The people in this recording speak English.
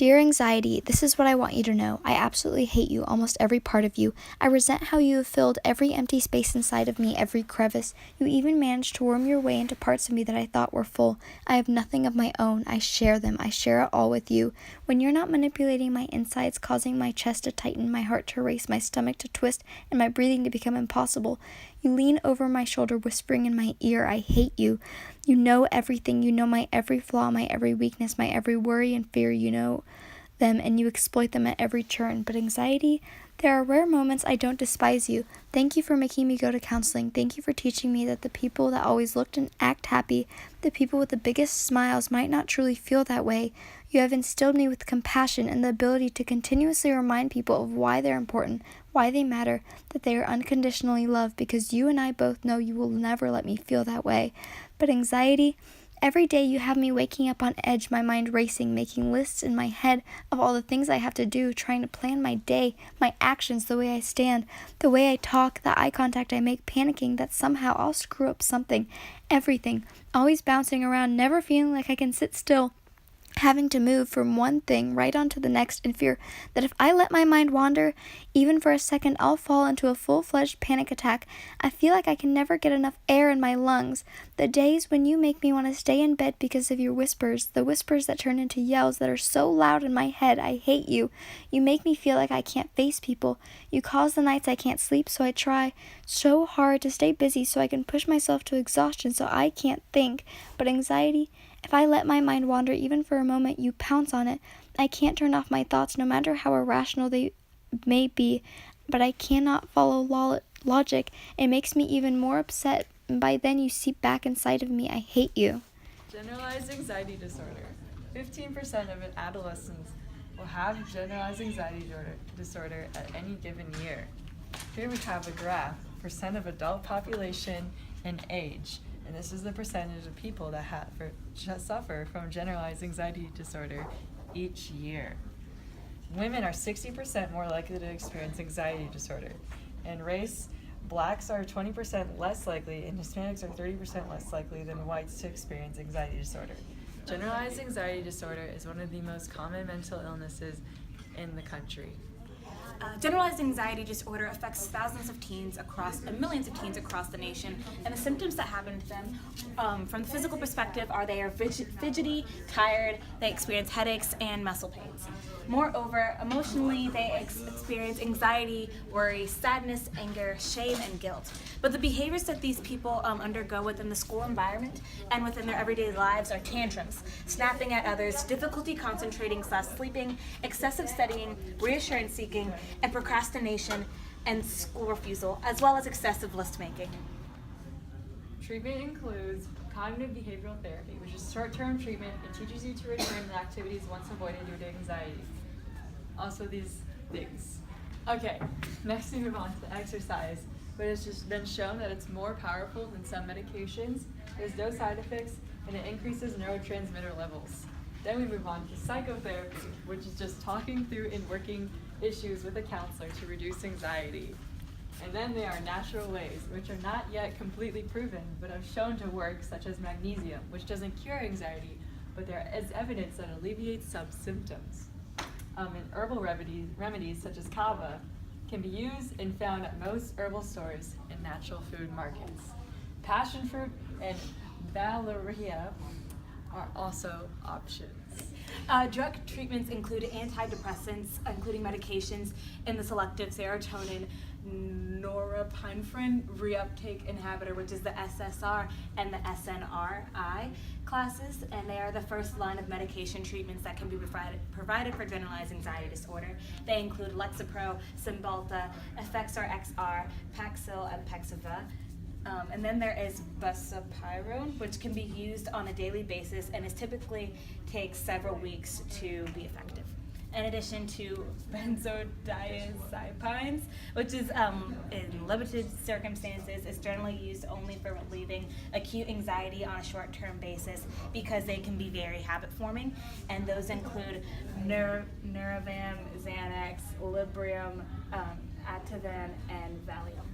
Dear anxiety, this is what I want you to know. I absolutely hate you, almost every part of you. I resent how you have filled every empty space inside of me, every crevice. You even managed to worm your way into parts of me that I thought were full. I have nothing of my own. I share them. I share it all with you. When you're not manipulating my insides, causing my chest to tighten, my heart to race, my stomach to twist, and my breathing to become impossible, you lean over my shoulder, whispering in my ear, I hate you. You know everything. You know my every flaw, my every weakness, my every worry and fear. You know them, and you exploit them at every turn. But anxiety, there are rare moments I don't despise you. Thank you for making me go to counseling. Thank you for teaching me that the people that always looked and act happy, the people with the biggest smiles, might not truly feel that way. You have instilled me with compassion and the ability to continuously remind people of why they're important, why they matter, that they are unconditionally loved, because you and I both know you will never let me feel that way. But anxiety, every day you have me waking up on edge, my mind racing, making lists in my head of all the things I have to do, trying to plan my day, my actions, the way I stand, the way I talk, the eye contact I make, panicking that somehow I'll screw up something, everything, always bouncing around, never feeling like I can sit still, having to move from one thing right on to the next in fear that if I let my mind wander, even for a second, I'll fall into a full-fledged panic attack. I feel like I can never get enough air in my lungs. The days when you make me want to stay in bed because of your whispers, the whispers that turn into yells that are so loud in my head, I hate you. You make me feel like I can't face people. You cause the nights I can't sleep, so I try so hard to stay busy so I can push myself to exhaustion so I can't think. But anxiety, if I let my mind wander even for a moment, you pounce on it. I can't turn off my thoughts no matter how irrational they may be, but I cannot follow logic. It makes me even more upset, and by then you seep back inside of me. I hate you. Generalized anxiety disorder. 15% of adolescents will have generalized anxiety disorder at any given year. Here we have a graph, percent of adult population and age. And this is the percentage of people that suffer from generalized anxiety disorder each year. Women are 60% more likely to experience anxiety disorder. In race, blacks are 20% less likely, and Hispanics are 30% less likely than whites to experience anxiety disorder. Generalized anxiety disorder is one of the most common mental illnesses in the country. Generalized anxiety disorder affects millions of teens across the nation, and the symptoms that happen to them, from the physical perspective, are they are fidgety, tired, they experience headaches and muscle pains. Moreover, emotionally, they experience anxiety, worry, sadness, anger, shame, and guilt. But the behaviors that these people undergo within the school environment and within their everyday lives are tantrums, snapping at others, difficulty concentrating / sleeping, excessive studying, reassurance seeking, and procrastination and school refusal, as well as excessive list making. Treatment includes cognitive behavioral therapy, which is short-term treatment. It teaches you to return to activities once avoided due to anxiety. Also these things. Okay, next we move on to exercise, but it's just been shown that it's more powerful than some medications. There's no side effects, and it increases neurotransmitter levels. Then we move on to psychotherapy, which is just talking through and working issues with a counselor to reduce anxiety. And then there are natural ways, which are not yet completely proven, but have shown to work, such as magnesium, which doesn't cure anxiety, but there is evidence that alleviates some symptoms. And herbal remedies such as kava can be used and found at most herbal stores and natural food markets. Passion fruit and valerian are also options. Drug treatments include antidepressants, including medications in the selective serotonin norepinephrine reuptake inhibitor, which is the SSR and the SNRI classes, and they are the first line of medication treatments that can be provided for generalized anxiety disorder. They include Lexapro, Cymbalta, Effexor XR, Paxil, and Paxiva. And then there is buspirone, which can be used on a daily basis and typically takes several weeks to be effective. In addition to benzodiazepines, which is in limited circumstances is generally used only for relieving acute anxiety on a short-term basis because they can be very habit-forming, and those include Neurovan, Xanax, Librium, Ativan, and Valium.